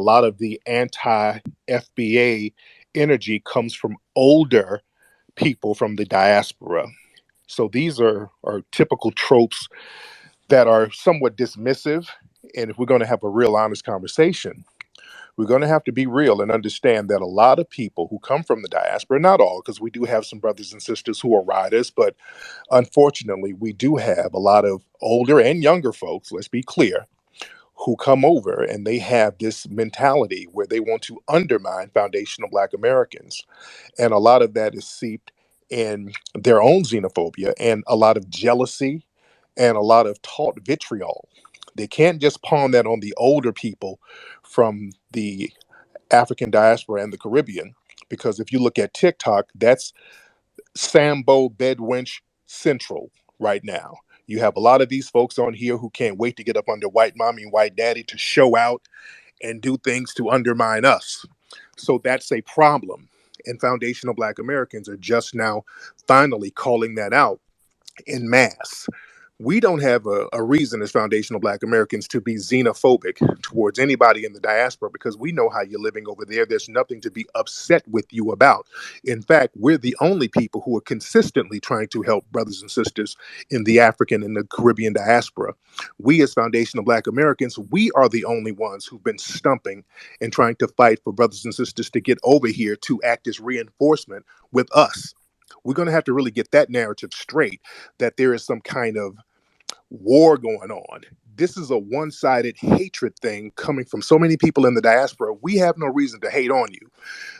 A lot of the anti-FBA energy comes from older people from the diaspora. So these are typical tropes that are somewhat dismissive. And if we're going to have a real honest conversation, we're going to have to be real and understand that a lot of people who come from the diaspora, not all, because we do have some brothers and sisters who are riders, but unfortunately, we do have a lot of older and younger folks, let's be clear, who come over and they have this mentality where they want to undermine foundational Black Americans. And a lot of that is seeped in their own xenophobia and a lot of jealousy and a lot of taught vitriol. They can't just pawn that on the older people from the African diaspora and the Caribbean, because if you look at TikTok, that's Sambo Bedwench Central right now. You have a lot of these folks on here who can't wait to get up under white mommy and white daddy to show out and do things to undermine us. So that's a problem. And foundational Black Americans are just now finally calling that out in mass. We don't have a reason as foundational Black Americans to be xenophobic towards anybody in the diaspora, because we know how you're living over there. There's nothing to be upset with you about. In fact, we're the only people who are consistently trying to help brothers and sisters in the African and the Caribbean diaspora. We as foundational Black Americans, we are the only ones who've been stumping and trying to fight for brothers and sisters to get over here to act as reinforcement with us. We're going to have to really get that narrative straight, that there is some kind of war going on. This is a one-sided hatred thing coming from so many people in the diaspora. We have no reason to hate on you.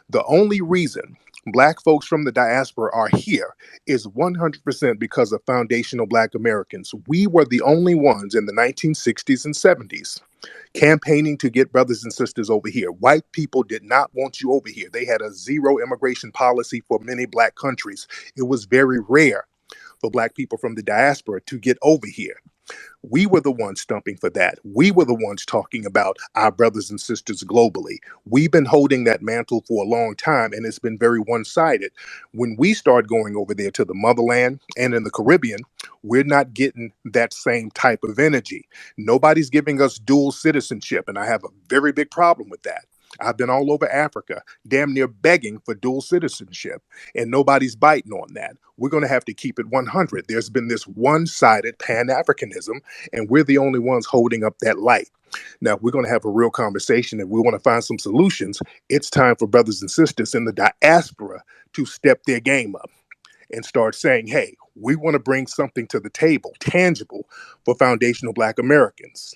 The only reason Black folks from the diaspora are here is 100% because of foundational Black Americans. We were the only ones in the 1960s and 70s campaigning to get brothers and sisters over here. White people did not want you over here. They had a zero immigration policy for many Black countries. It was very rare for Black people from the diaspora to get over here. We were the ones stumping for that. We were the ones talking about our brothers and sisters globally. We've been holding that mantle for a long time, and it's been very one-sided. When we start going over there to the motherland and in the Caribbean, we're not getting that same type of energy. Nobody's giving us dual citizenship, and I have a very big problem with that. I've been all over Africa, damn near begging for dual citizenship, and nobody's biting on that. We're going to have to keep it 100. There's been this one-sided Pan-Africanism, and we're the only ones holding up that light. Now, if we're going to have a real conversation and we want to find some solutions, it's time for brothers and sisters in the diaspora to step their game up and start saying, hey, we want to bring something to the table, tangible, for foundational Black Americans.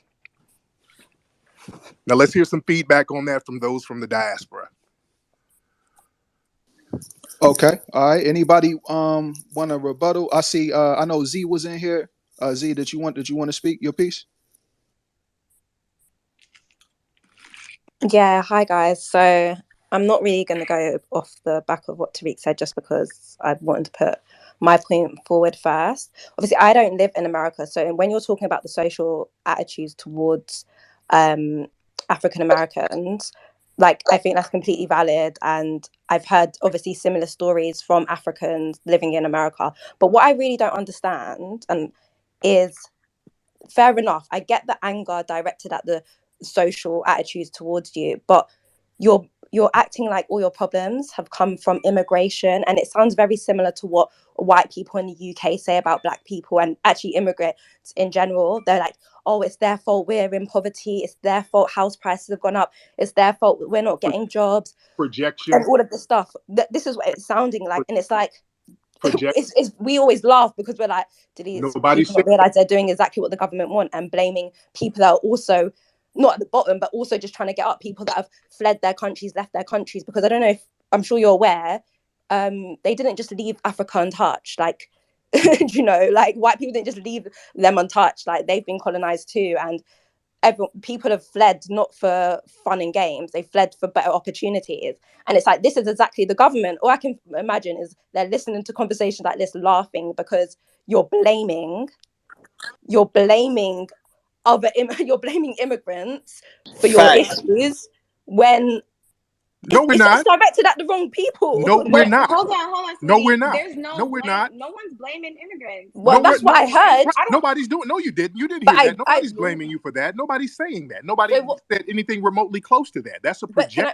Now, let's hear some feedback on that from those from the diaspora. Okay. All right. Anybody want to rebuttal? I see. I know Z was in here. Z, did you want to speak your piece? Yeah. Hi guys. So I'm not really going to go off the back of what Tariq said, just because I wanted to put my point forward first. Obviously, I don't live in America, so when you're talking about the social attitudes towards African Americans, like, I think that's completely valid, and I've heard obviously similar stories from Africans living in America. But what I really don't understand is, fair enough, I get the anger directed at the social attitudes towards you, but you're acting like all your problems have come from immigration, and it sounds very similar to what white people in the UK say about Black people and actually immigrants in general. They're like, oh, it's their fault we're in poverty, it's their fault house prices have gone up, it's their fault we're not getting jobs, Projection. and all of this stuff. This is what it's sounding like, and it's like, it's we always laugh because we're like, do these people not realize they're doing exactly what the government want, and blaming people that are also not at the bottom, but also just trying to get up, people that have fled their countries, left their countries. Because I don't know if, I'm sure you're aware, they didn't just leave Africa untouched. Like, you know, like, white people didn't just leave them untouched. Like, they've been colonized too, and people have fled not for fun and games, they fled for better opportunities. And it's like, this is exactly the government. All I can imagine is they're listening to conversations like this, laughing, because you're blaming you're blaming immigrants for your issues, when No, we're It's not. directed at the wrong people. No, we're not. Hold on, No, sweetie. we're not. There's no No, we're blame. not. No one's blaming immigrants. Well, that's what I heard. Right. Nobody's doing. No, you didn't. You didn't But hear that. I Nobody's blaming you for that. Nobody's saying that. Nobody so what, said anything remotely close to that. That's a but can projection. I?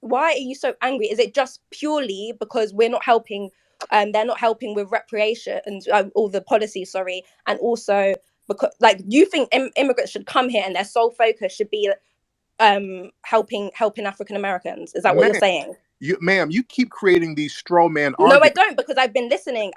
Why are you so angry? Is it just purely because we're not helping? They're not helping with reparations, all the policies. Sorry, and also because like you think immigrants should come here and their sole focus should be helping African Americans. Is that what you're saying? Ma'am, you keep creating these straw man No, I arguments. don't, because I've been listening.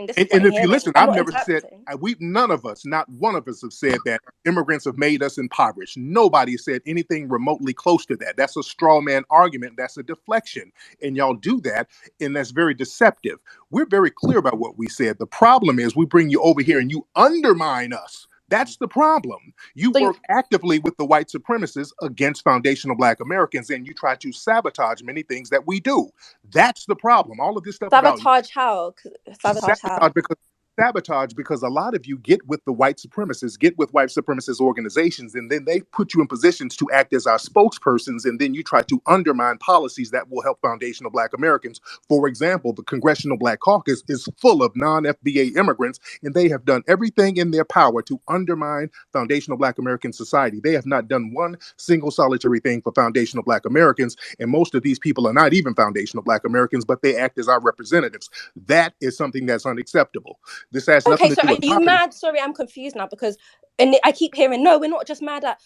This is what And I'm if you hearing. listen, I'm I've not never said interpreting. none of us, not one of us, have said that immigrants have made us impoverished. Nobody said anything remotely close to that. That's a straw man argument. That's a deflection, and y'all do that, and that's very deceptive. We're very clear about what we said. The problem is we bring you over here and you undermine us. That's the problem. You work actively with the white supremacists against foundational Black Americans, and you try to sabotage many things that we do. That's the problem. All of this stuff about Sabotage how? sabotage because a lot of you get with the white supremacists, get with white supremacist organizations, and then they put you in positions to act as our spokespersons, and then you try to undermine policies that will help foundational Black Americans. For example, the Congressional Black Caucus is full of non-FBA immigrants, and they have done everything in their power to undermine foundational Black American society. They have not done one single solitary thing for foundational Black Americans, and most of these people are not even foundational Black Americans, but they act as our representatives. That is something that's unacceptable. This has nothing to So do are with you poverty. mad? Sorry, I'm confused now because I keep hearing no, we're not just mad at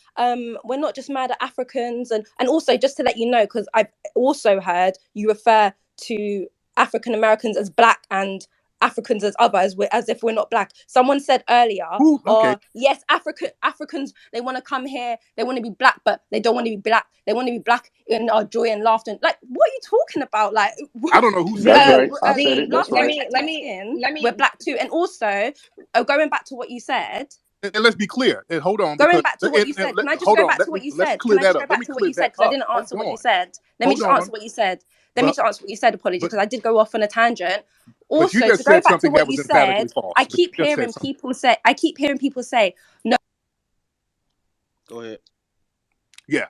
Africans, and also just to let you know, because I've also heard you refer to African Americans as Black and Africans as others, as if we're not Black. Someone said earlier, Okay. yes, Africans, they want to come here, they want to be Black, but they don't want to be Black. They want to be Black in our joy and laughter. Like, what are you talking about? Like, I don't know who said That's that. right. I said it. That's right. Let me. We're Black too, and also, going back to what you said. And let's be clear. And hold on, Going because back to what you said, can I just hold go on. back to what you Let's said? clear Can I that just up. go Let back me to what clear you said? that Because I up. didn't answer Hold what you on. said. Let me just answer what you said. Let me just answer what you said, apologies, because I did go off on a tangent. But you Also, to just go said back to something that what was you emphatically said, false. I keep hearing people say, no. Go ahead. Yeah.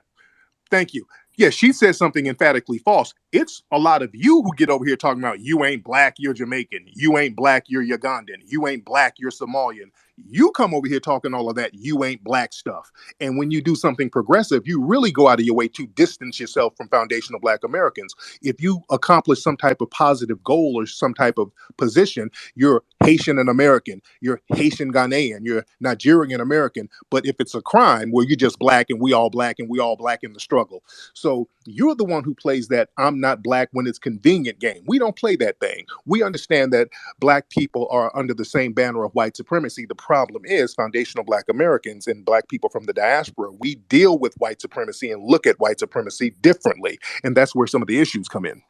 Thank you. Yeah, she said something emphatically false. It's a lot of you who get over here talking about you ain't Black, you're Jamaican. You ain't Black, you're Ugandan. You ain't Black, you're Somalian. You come over here talking all of that you ain't Black stuff. And when you do something progressive, you really go out of your way to distance yourself from foundational Black Americans. If you accomplish some type of positive goal or some type of position, you're Haitian and American, you're Haitian Ghanaian, you're Nigerian American. But if it's a crime where you're just Black and we all Black and we all Black in the struggle. So you're the one who plays that I'm not Black when it's convenient game. We don't play that thing. We understand that Black people are under the same banner of white supremacy. The problem is foundational Black Americans and Black people from the diaspora. We deal with white supremacy and look at white supremacy differently. And that's where some of the issues come in.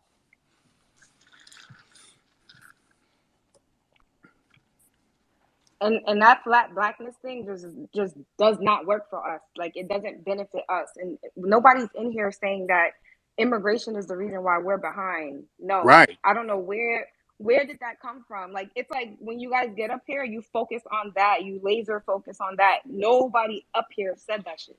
And that flat blackness thing just does not work for us. Like, it doesn't benefit us, and nobody's in here saying that immigration is the reason why we're behind. No, Right. I don't know where did that come from. Like, it's like when you guys get up here, you focus on that, you laser focus on that. Nobody up here said that shit.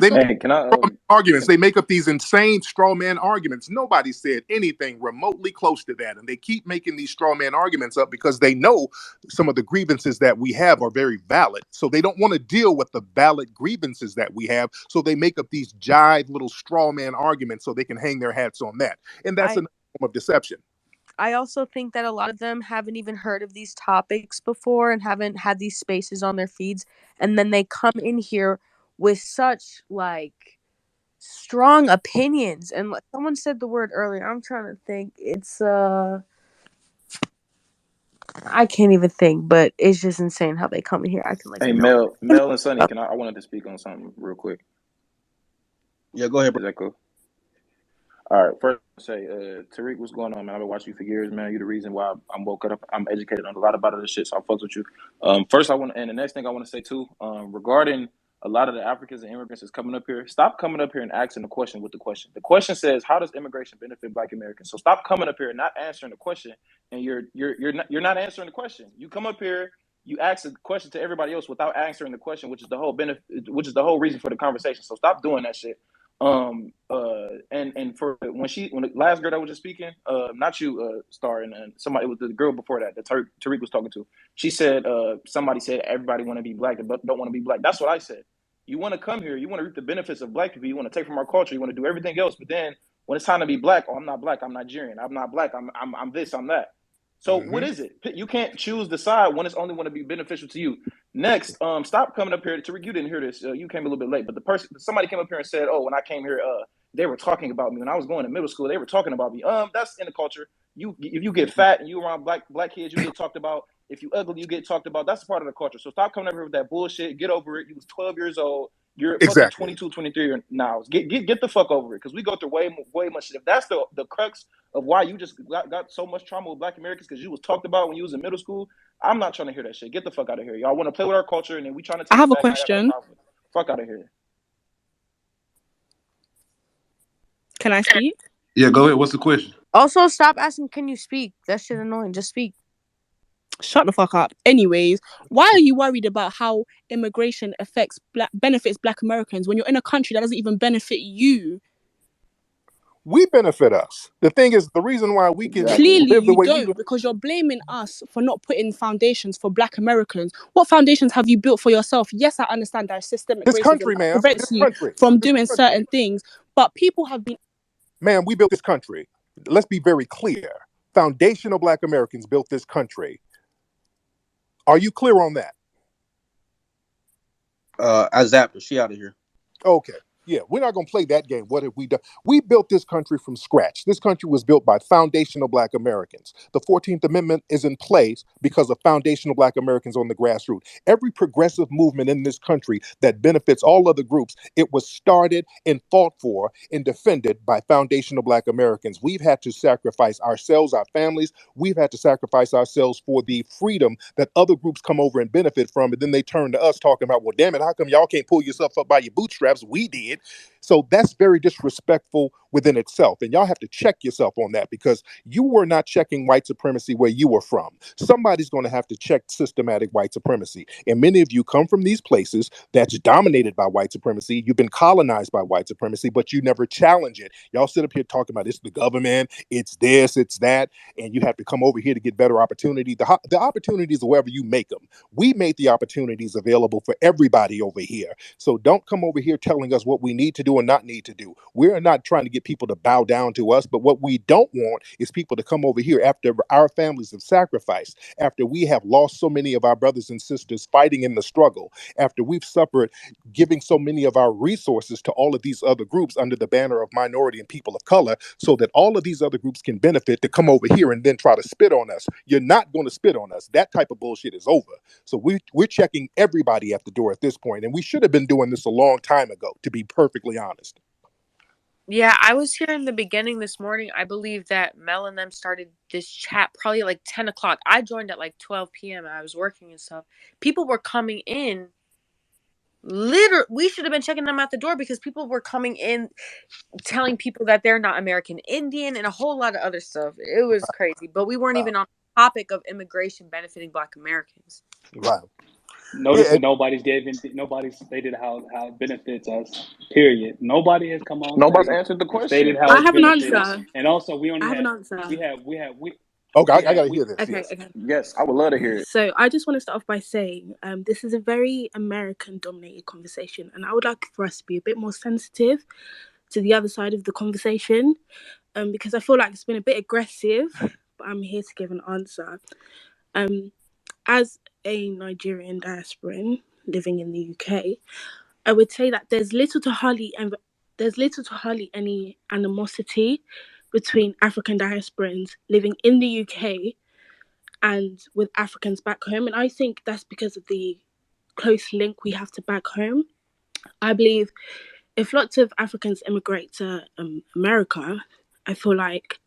They make Can I arguments. They make up these insane straw man arguments. Nobody said anything remotely close to that. And they keep making these straw man arguments up because they know some of the grievances that we have are very valid. So they don't want to deal with the valid grievances that we have. So they make up these jive little straw man arguments so they can hang their hats on that. And that's another form of deception. I also think that a lot of them haven't even heard of these topics before and haven't had these spaces on their feeds. And then they come in here with such strong opinions. And someone said the word earlier. I'm trying to think. It's I can't even think, but it's just insane how they come in here acting like Hey, they know. Mel and Sonny, I wanted to speak on something real quick. Yeah, go ahead, bro. Is that cool? All right. First, say, Tariq, what's going on, man? I've been watching you for years, man. You're the reason why I'm woke up. I'm educated on a lot about this shit, so I fucks with you. First, and the next thing I want to say too, regarding a lot of the Africans and immigrants that's coming up here, stop coming up here and asking the question with the question. The question says, how does immigration benefit Black Americans? So stop coming up here and not answering the question, and you're not answering the question. You come up here, you ask a question to everybody else without answering the question, which is the whole benefit, which is the whole reason for the conversation. So stop doing that shit. And for when the last girl that was just speaking, not you, Star, and somebody, it was the girl before that Tariq was talking to. She said, somebody said everybody want to be black, but don't want to be black. That's what I said. You want to come here, you want to reap the benefits of black people, you want to take from our culture, you want to do everything else, but then when it's time to be black, oh, I'm not black, I'm Nigerian, I'm not black, I'm this, I'm that. So what is it? You can't choose the side when it's only going to be beneficial to you. Next, stop coming up here. Tariq, you didn't hear this. You came a little bit late, but somebody came up here and said, "Oh, when I came here, they were talking about me when I was going to middle school. They were talking about me." That's in the culture. If you get fat and you around black kids, you get talked about. If you ugly, you get talked about. That's part of the culture. So stop coming up here with that bullshit. Get over it. You was 12 years old. You're fucking Exactly. 22, 23 now. Get the fuck over it, because we go through way much shit. If that's the crux of why you just got so much trauma with black Americans, because you was talked about when you was in middle school, I'm not trying to hear that shit. Get the fuck out of here. Y'all want to play with our culture, and then we trying to I take it have a back. I got no question. problem with it. Fuck out of here. Can I speak? Yeah, go ahead. What's the question? Also, stop asking, can you speak? That shit annoying. Just speak. Shut the fuck up. Anyways, why are you worried about how immigration benefits black Americans when you're in a country that doesn't even benefit you? We benefit us. The thing is, the reason why we can Exactly. Clearly, live the you way we don't, live. because you're blaming us for not putting foundations for black Americans. What foundations have you built for yourself? Yes, I understand there's systemic This racism country, that ma'am. prevents This you country. from This doing country. certain things, but people have been. Ma'am, we built this country. Let's be very clear. Foundational black Americans built this country. Are you clear on that? I zapped her. She out of here. Okay. Yeah, we're not going to play that game. What have we done? We built this country from scratch. This country was built by foundational black Americans. The 14th Amendment is in place because of foundational black Americans on the grassroots. Every progressive movement in this country that benefits all other groups, it was started and fought for and defended by foundational black Americans. We've had to sacrifice ourselves, our families. We've had to sacrifice ourselves for the freedom that other groups come over and benefit from. And then they turn to us talking about, well, damn it, how come y'all can't pull yourself up by your bootstraps? We did. So that's very disrespectful within itself. And y'all have to check yourself on that, because you were not checking white supremacy where you were from. Somebody's going to have to check systematic white supremacy. And many of you come from these places that's dominated by white supremacy. You've been colonized by white supremacy, but you never challenge it. Y'all sit up here talking about it's the government, it's this, it's that, and you have to come over here to get better opportunity. The opportunities are wherever you make them. We made the opportunities available for everybody over here. So don't come over here telling us what we need to do and not need to do. We're not trying to get people to bow down to us, but what we don't want is people to come over here after our families have sacrificed, after we have lost so many of our brothers and sisters fighting in the struggle, after we've suffered giving so many of our resources to all of these other groups under the banner of minority and people of color, so that all of these other groups can benefit, to come over here and then try to spit on us. You're not going to spit on us. That type of bullshit is over. So we're checking everybody at the door at this point, and we should have been doing this a long time ago, to be perfectly honest. Yeah, I was here in the beginning this morning. I believe that Mel and them started this chat probably like 10 o'clock. I joined at like 12 p.m. I was working and stuff. People were coming in. We should have been checking them at the door, because people were coming in telling people that they're not American Indian and a whole lot of other stuff. It was crazy. But we weren't Wow. even on the topic of immigration benefiting black Americans. Wow. Notice Yeah. that nobody's stated how it benefits us. Period. Nobody has come on Nobody's stage answered the and stated question. how I it's have an benefit us. answer. And also, we only I have an have answer. Okay, I got to we hear this. Okay, Yes. okay. Yes, I would love to hear it. So I just want to start off by saying this is a very American-dominated conversation, and I would like for us to be a bit more sensitive to the other side of the conversation, because I feel like it's been a bit aggressive, but I'm here to give an answer. As a Nigerian diasporan living in the UK, I would say that there's little to hardly any animosity between African diasporans living in the UK and with Africans back home. And I think that's because of the close link we have to back home. I believe if lots of Africans immigrate to America, I feel like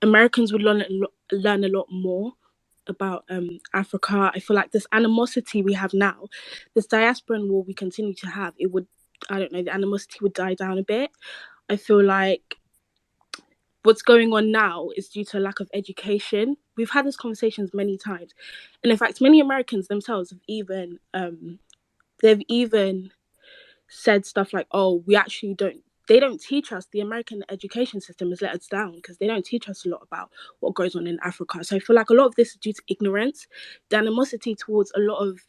Americans would learn a lot more about Africa. I feel like this animosity we have now, this diasporan war we continue to have, the animosity would die down a bit. I feel like what's going on now is due to a lack of education. We've had these conversations many times, and in fact, many Americans themselves have even said stuff like, "Oh, we actually don't they don't teach us. The American education system has let us down because they don't teach us a lot about what goes on in Africa. So I feel like a lot of this is due to ignorance. The animosity towards a lot of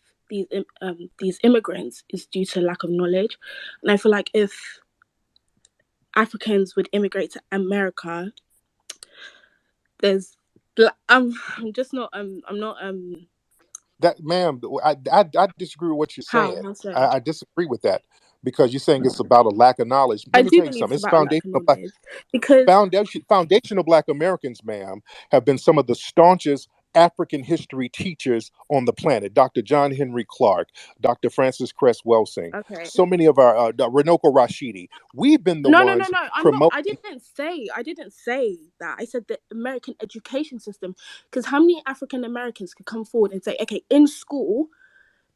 these immigrants is due to lack of knowledge, and I feel like if Africans would immigrate to America, there's I'm just not I'm not That, ma'am, I disagree with what you're saying. how so. I disagree with that because you're saying it's about a lack of knowledge. I Let me do tell you believe something. it's It's about a lack of foundational black knowledge because foundational black Americans, ma'am, have been some of the staunchest African history teachers on the planet. Dr. John Henry Clark, Dr. Francis Cress Welsing, okay. so many of our Renoko Rashidi. We've been the No, no, no, ones no. I'm not. promoting. I didn't say that. I said the American education system. Because how many African Americans could come forward and say, okay, in school,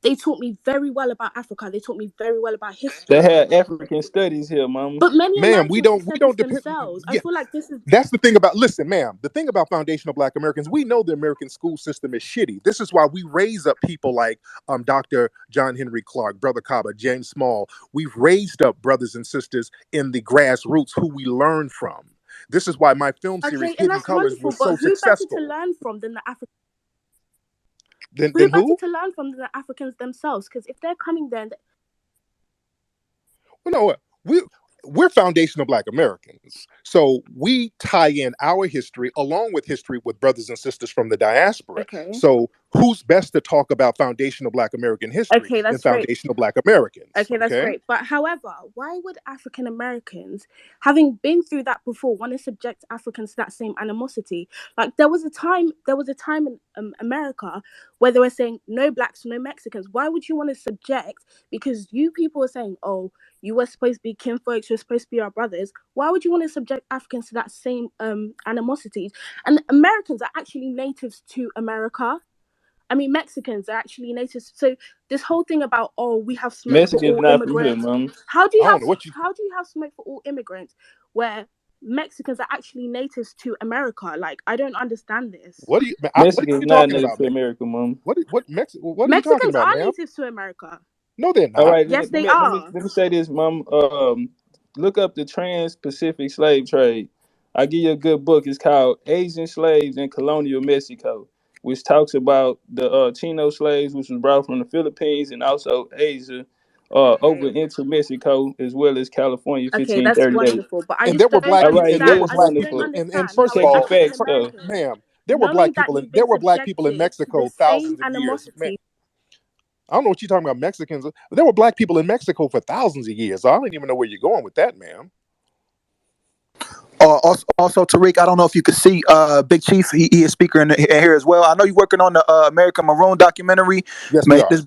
they taught me very well about Africa. They taught me very well about They history. had African studies here, mama. But many Ma'am, Americans have we said this don't depend. themselves. I Yeah, feel like this is that's the thing about, listen, ma'am, the thing about foundational black Americans, we know the American school system is shitty. This is why we raise up people like Dr. John Henry Clark, Brother Kaba, James Small. We've raised up brothers and sisters in the grassroots who we learn from. This is why my film series okay, and Hidden that's Colors wonderful. was so But who better to successful. learn from than the Africans? Then Who better who? to learn from than the Africans themselves? Because if they're coming there, Well, no, we're foundational black Americans. So we tie in our history along with history with brothers and sisters from the diaspora. okay, So who's best to talk about foundational black American history okay, than that's great. foundational black Americans? Okay, that's Okay. great. But however, why would African Americans, having been through that before, want to subject Africans to that same animosity? Like there was a time in America where they were saying no blacks, no Mexicans. Why would you want to subject? Because you people were saying, oh, you were supposed to be kinfolks, you're supposed to be our brothers. Why would you want to subject Africans to that same animosity? And Americans are actually natives to America. I mean, Mexicans are actually natives. So this whole thing about, oh, we have smoke for Mexicans all not from here, immigrants. mama. I don't know what you How do you have smoke for all immigrants where Mexicans are actually natives to America? Like, I don't understand this. what do you what are Mexicans you not talking native about, to ma'am? America, mama. What are you talking Mexicans about, are ma'am? natives to America. No, they're All not. right, Yes, they are. let me say this, mom. Look up the Trans-Pacific slave trade. I give you a good book. It's called Asian Slaves in Colonial Mexico, which talks about the Chino slaves, which was brought from the Philippines and also Asia, over Okay. into Mexico as well as California, Okay, that's 1538. wonderful. But I And there just were don't black All people, right, and there understand. were that's I black just don't people, wonderful. and understand first how of an Check the all, African facts, fir- though. American, ma'am, knowing that you've been there were black people in subjected to Mexico the same thousands of years. Man, animosity. I don't know what you're talking about, Mexicans. There were black people in Mexico for thousands of years. So I don't even know where you're going with that, ma'am. Also, Tariq, I don't know if you could see Big Chief. He is speaker in here as well. I know you're working on the American Maroon documentary. Yes, we Man, are. this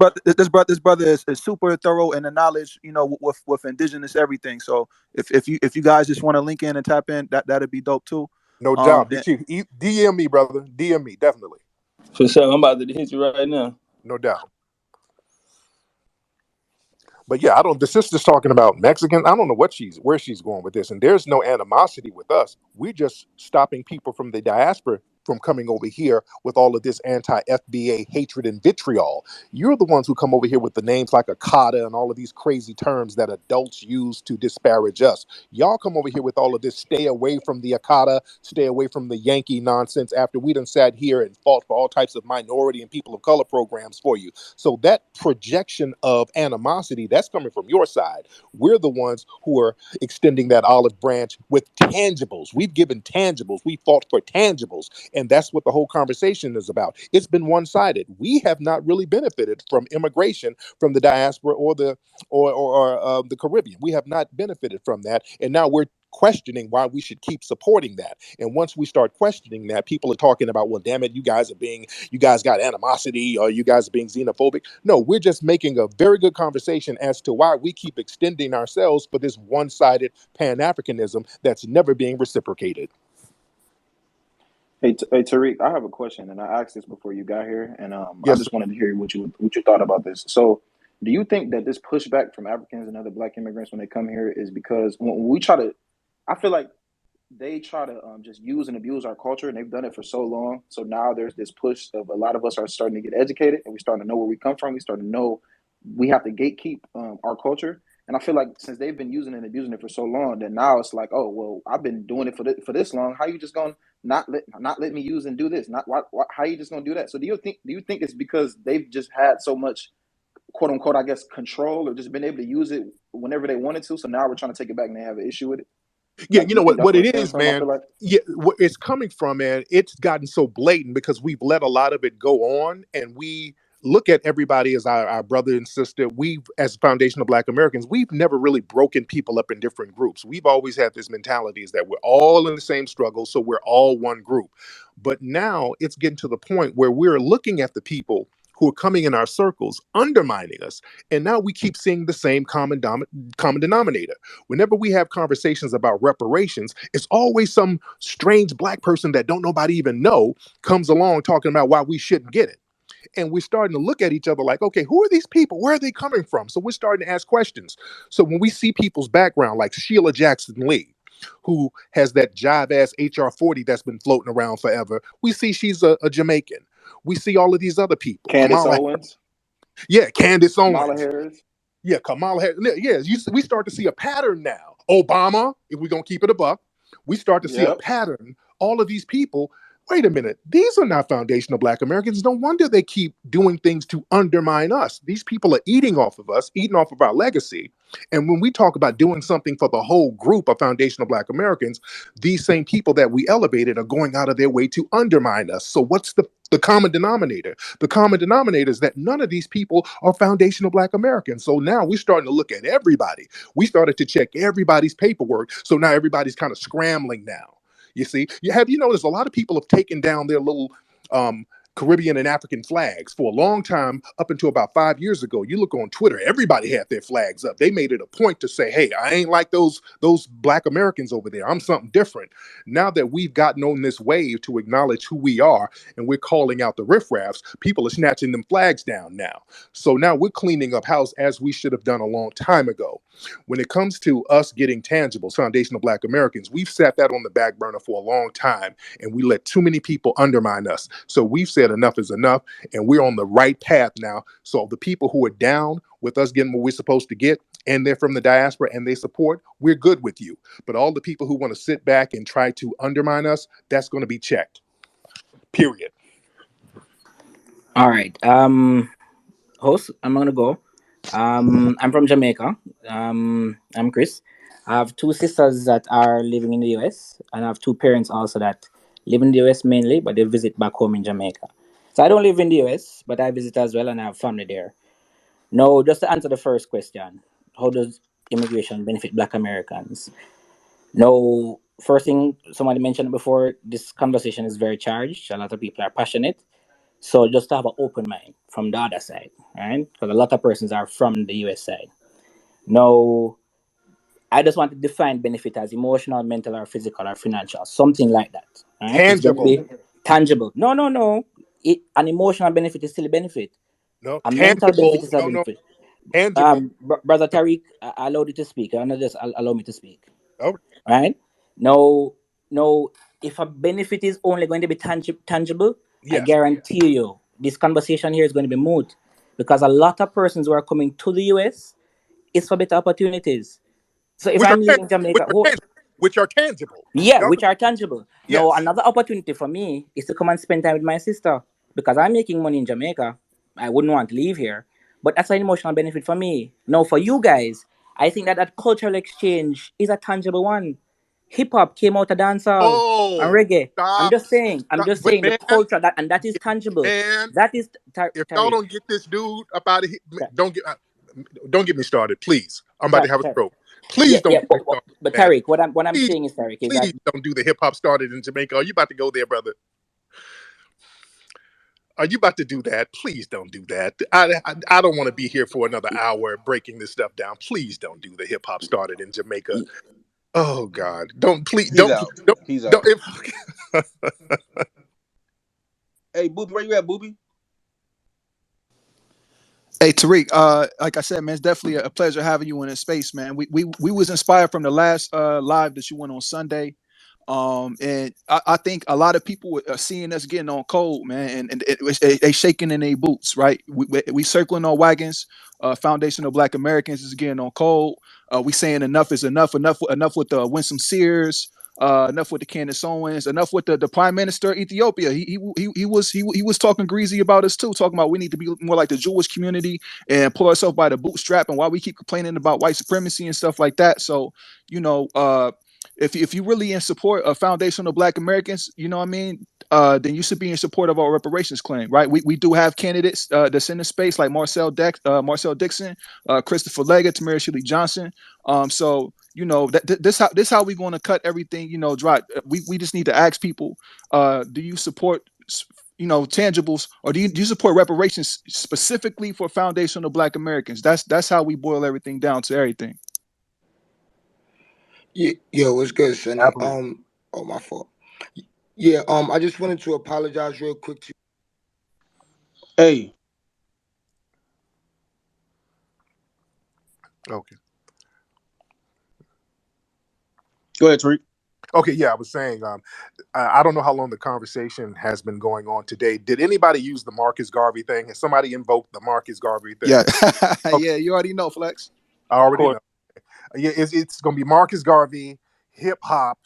brother is super thorough in the knowledge, with indigenous everything. So if you guys just want to link in and tap in, that'd be dope too. No Um, doubt. Big Chief, DM me, brother. DM me, definitely. For sure, I'm about to hit you right now. No doubt. But yeah, I don't. The sister's talking about Mexicans. I don't know where she's going with this. And there's no animosity with us. We're just stopping people from the diaspora from coming over here with all of this anti-FBA hatred and vitriol. You're the ones who come over here with the names like Akata and all of these crazy terms that adults use to disparage us. Y'all come over here with all of this stay away from the Akata, stay away from the Yankee nonsense after we done sat here and fought for all types of minority and people of color programs for you. So that projection of animosity, that's coming from your side. We're the ones who are extending that olive branch with tangibles. We've given tangibles. We fought for tangibles. And that's what the whole conversation is about. It's been one-sided. We have not really benefited from immigration from the diaspora or the Caribbean. We have not benefited from that. And now we're questioning why we should keep supporting that. And once we start questioning that, people are talking about, well, damn it, you guys got animosity, or you guys are being xenophobic. No, we're just making a very good conversation as to why we keep extending ourselves for this one-sided Pan-Africanism that's never being reciprocated. Hey, Tariq, I have a question, and I asked this before you got here, and I Yes, sir. just wanted to hear what you thought about this. So, do you think that this pushback from Africans and other Black immigrants when they come here is because when we try to, I feel like they try to just use and abuse our culture, and they've done it for so long. So now there's this push of a lot of us are starting to get educated, and we're starting to know where we come from. We starting to know we have to gatekeep our culture. And I feel like since they've been using and abusing it for so long, then now it's like, oh well, I've been doing it for this long. How you just gonna not let me use and do this? Not why how you just gonna do that? So do you think it's because they've just had so much quote unquote, I guess, control or just been able to use it whenever they wanted to? So now we're trying to take it back and they have an issue with it. Yeah, Like, you do you know think that's what where it it stems is, from? I man. feel like. Yeah, what it's coming from, man. It's gotten so blatant because we've let a lot of it go on, and we look at everybody as our brother and sister. We've, as Foundation of Black Americans, we've never really broken people up in different groups. We've always had this mentality is that we're all in the same struggle, so we're all one group. But now it's getting to the point where we're looking at the people who are coming in our circles, undermining us, and now we keep seeing the same common denominator. Whenever we have conversations about reparations, it's always some strange black person that don't nobody even know comes along talking about why we shouldn't get it. And we're starting to look at each other like, okay, who are these people? Where are they coming from? So we're starting to ask questions. So when we see people's background, like Sheila Jackson Lee, who has that jive ass HR 40 that's been floating around forever, we see she's a Jamaican. We see all of these other people, Candace Owens, yeah, Candace Kamala Owens, Harris. yeah, Kamala Harris. Yeah, we start to see a pattern now. Obama, if we're gonna keep it a buck, we start to see a Yep. pattern. All of these people. Wait a minute, these are not foundational Black Americans. No wonder they keep doing things to undermine us. These people are eating off of us, eating off of our legacy. And when we talk about doing something for the whole group of foundational Black Americans, these same people that we elevated are going out of their way to undermine us. So what's the common denominator? The common denominator is that none of these people are foundational Black Americans. So now we're starting to look at everybody. We started to check everybody's paperwork. So now everybody's kind of scrambling now. You see, have you noticed a lot of people have taken down their little Caribbean and African flags for a long time, up until about 5 years ago. You look on Twitter, everybody had their flags up. They made it a point to say, hey, I ain't like those Black Americans over there. I'm something different. Now that we've gotten on this wave to acknowledge who we are and we're calling out the riffraffs, people are snatching them flags down now. So now we're cleaning up house as we should have done a long time ago. When it comes to us getting tangible, foundational Black Americans, we've sat that on the back burner for a long time, and we let too many people undermine us. So we've said enough is enough, and we're on the right path now. So the people who are down with us getting what we're supposed to get, and they're from the diaspora and they support, we're good with you. But all the people who want to sit back and try to undermine us, that's going to be checked. Period. All right. Host, I'm gonna go. I'm from Jamaica. I'm Chris. I have two sisters that are living in the US, and I have two parents also that live in the US mainly, but they visit back home in Jamaica. So I don't live in the US, but I visit as well, and I have family there. No, just to answer the first question, how does immigration benefit Black Americans? No, first thing somebody mentioned before, this conversation is very charged. A lot of people are passionate. So just to have an open mind from the other side, right? Because a lot of persons are from the US side. Now, I just want to define benefit as emotional, mental, or physical, or financial, something like that. Right? It's going to Tangible. be tangible. No, no, no. An emotional benefit is still a benefit. No, A mental benefit tangible. is a No, no, benefit. tangible. Brother Tariq, I allowed you to speak. I know just allow me to speak. Oh, Right? No, no. If a benefit is only going to be tangible, I yes. guarantee you this conversation here is going to be moot, because a lot of persons who are coming to the US is for better opportunities. So if Which are I'm tan- leaving Jamaica, which are tangible. Which are tangible. yeah, Y'all, which are tangible. Now, yes. another opportunity for me is to come and spend time with my sister, because I'm making money in Jamaica. I wouldn't want to leave here, but that's an emotional benefit for me. Now, for you guys, I think that cultural exchange is a tangible one. Hip hop came out of dancehall and Oh, reggae. I'm stop, just saying. I'm just but saying the culture and that is tangible. man, That is if y'all Tariq. don't get this dude up out of here, don't get me started, please. I'm about to have a stroke. Yeah, Please don't yeah. get me But, started, but man. Tariq, what I'm Please, saying is, Tariq, is that please don't do the hip hop started in Jamaica. Are you about to go there, brother? Are you about to do that? Please don't do that. I don't want to be here for another hour breaking this stuff down. Please don't do the hip hop started in Jamaica. Oh God, don't please He's out. don't He's don't. out. Hey, Booby, where you at, Booby? Hey Tariq, like I said, man, it's definitely a pleasure having you in this space, man. We was inspired from the last live that you went on Sunday. And I think a lot of people are seeing us getting on cold, man, and they shaking in their boots, right? We circling on wagons. Foundation of Black Americans is getting on cold. We saying enough is enough. Enough with the Winsome Sears. Enough with the Candace Owens. Enough with the Prime Minister of Ethiopia. He was talking greasy about us too, talking about we need to be more like the Jewish community and pull ourselves by the bootstrap. And why we keep complaining about white supremacy and stuff like that. So you know, if you really in support of foundational Black Americans, you know what I mean, then you should be in support of our reparations claim, right? We do have candidates that's in the space like Marcel Dixon, Christopher Leggett, Tamara Shirley Johnson. So you know this how we going to cut everything, you know, dry. We just need to ask people, do you support tangibles, or do you support reparations specifically for foundational Black Americans? That's how we boil everything down to everything. Yeah, yo, what's good, Sonny? Absolutely. Oh, my fault. Yeah, I just wanted to apologize real quick to Hey, Okay. go ahead, Tariq. Okay, yeah, I was saying, I don't know how long the conversation has been going on today. Did anybody use the Marcus Garvey thing? Has somebody invoked the Marcus Garvey Yeah, thing? Okay, yeah, you already know, Flex. I Of already course. know. Yeah, it's going to be Marcus Garvey, hip hop.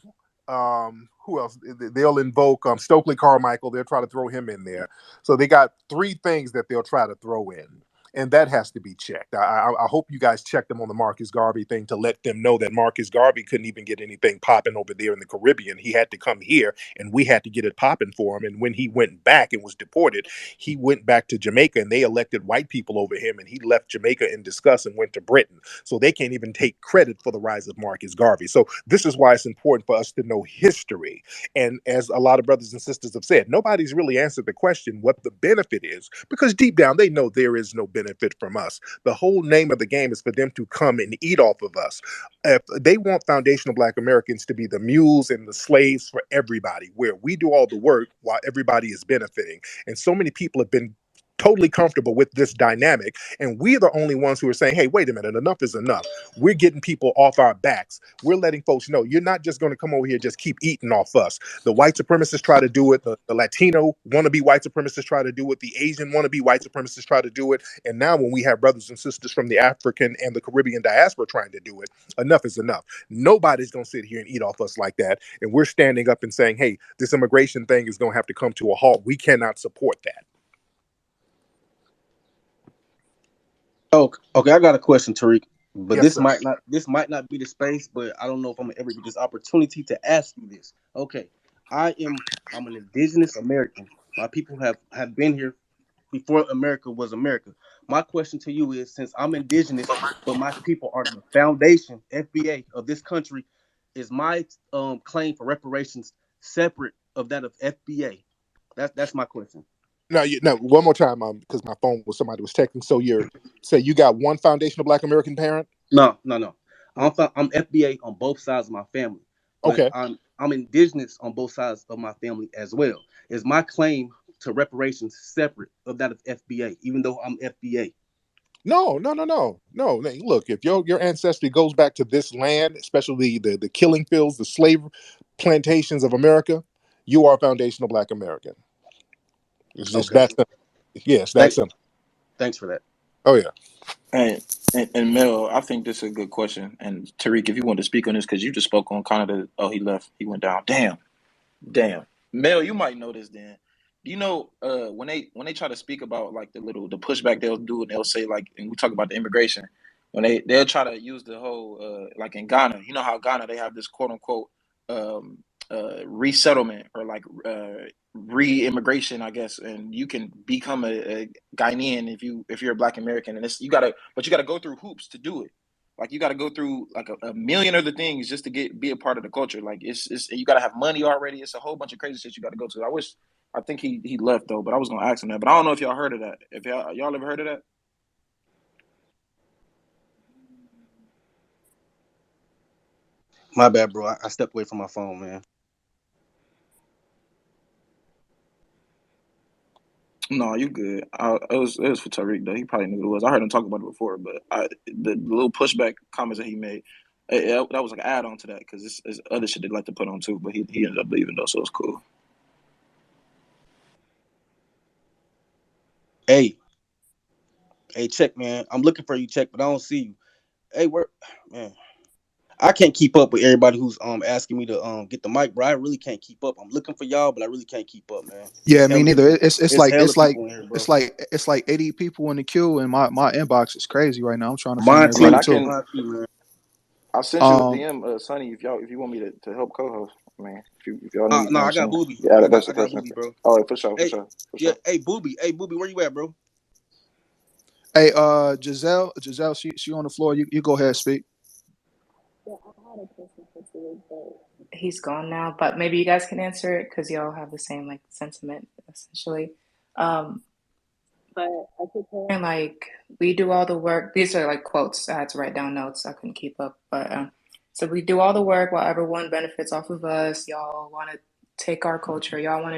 Who else? They'll invoke Stokely Carmichael. They'll try to throw him in there. So they got three things that they'll try to throw in, and that has to be checked. I hope you guys checked them on the Marcus Garvey thing to let them know that Marcus Garvey couldn't even get anything popping over there in the Caribbean. He had to come here, and we had to get it popping for him. And when he went back and was deported, he went back to Jamaica, and they elected white people over him, and he left Jamaica in disgust and went to Britain. So they can't even take credit for the rise of Marcus Garvey. So this is why it's important for us to know history. And as a lot of brothers and sisters have said, nobody's really answered the question what the benefit is, because deep down they know there is no benefit from us. The whole name of the game is for them to come and eat off of us. If they want foundational Black Americans to be the mules and the slaves for everybody, where we do all the work while everybody is benefiting. And so many people have been totally comfortable with this dynamic, and we're the only ones who are saying, hey, wait a minute, enough is enough. We're getting people off our backs. We're letting folks know you're not just going to come over here just keep eating off us. The white supremacists try to do it. The Latino wannabe white supremacists try to do it. The Asian wannabe white supremacists try to do it. And now when we have brothers and sisters from the African and the Caribbean diaspora trying to do it, enough is enough. Nobody's going to sit here and eat off us like that. And we're standing up and saying, hey, this immigration thing is going to have to come to a halt. We cannot support that. Oh, okay. I got a question, Tariq. But Yes, this sir. might not be the space, but I don't know if I'm gonna ever get this opportunity to ask you this. Okay. I'm an indigenous American. My people have been here before America was America. My question to you is, since I'm indigenous, but my people are the foundation, FBA of this country, is my claim for reparations separate of that of FBA? That's my question. No, no. One more time, because my phone was somebody was texting. So you're say you got one foundational Black American parent. No. I'm FBA on both sides of my family, but Okay. I'm indigenous on both sides of my family as well. Is my claim to reparations separate of that of FBA, even though I'm FBA? No. Look, if your ancestry goes back to this land, especially the killing fields, the slave plantations of America, you are a foundational Black American. It's just Okay. that simple. Yes, that Thank, simple. thanks for that. Oh yeah. And Mel, I think this is a good question. And Tariq, if you want to speak on this, because you just spoke on kind of the, oh, he left, he went down. Damn. Mel, you might know this then. You know, when they try to speak about like the pushback they'll do, and they'll say like, and we talk about the immigration, when they'll try to use the whole like in Ghana, you know how Ghana they have this quote unquote um resettlement or like re-immigration, I guess, and you can become a Ghanaian if you're a Black American, and it's you gotta go through hoops to do it. Like you got to go through like a million other things just to be a part of the culture. Like it's you got to have money already. It's a whole bunch of crazy shit you got to go to. I think he left though, but I was gonna ask him that. But I don't know if y'all heard of that. If y'all ever heard of that? My bad, bro. I stepped away from my phone, man. No, you good. It was for Tariq though. He probably knew what it was. I heard him talk about it before, but the little pushback comments that he made. That was like an add-on to that because it's other shit they'd like to put on too, but he ended up leaving though, so it's cool. Hey, check, man. I'm looking for you, check, but I don't see you. Hey, where, man? I can't keep up with everybody who's asking me to get the mic, bro. I really can't keep up. I'm looking for y'all, but I really can't keep up, man. Yeah, It's me hella neither. people. It's hella people in here, bro. It's like 80 people in the queue, and my inbox is crazy right now. I'm trying to find Mine I mean, everybody too. I too. can. Mine too, man. I'll send you a Um, DM, Sonny, if you want me to help co-host. I mean, if y'all need, you No, know what I'm I got saying? Booby. Yeah, I that's got the I got person. Booby, bro. Oh, for sure, Hey, yeah. Hey, Booby. Hey, Booby, where you at, bro? hey, Giselle, she on the floor. You go ahead, speak. Yeah, I had a question for Tariq, but he's gone now. But maybe you guys can answer it because y'all have the same like sentiment essentially. Um, but I keep hearing like we do all the work. These are like quotes. I had to write down notes. I couldn't keep up. But so we do all the work while everyone benefits off of us. Y'all want to take our culture. Y'all want to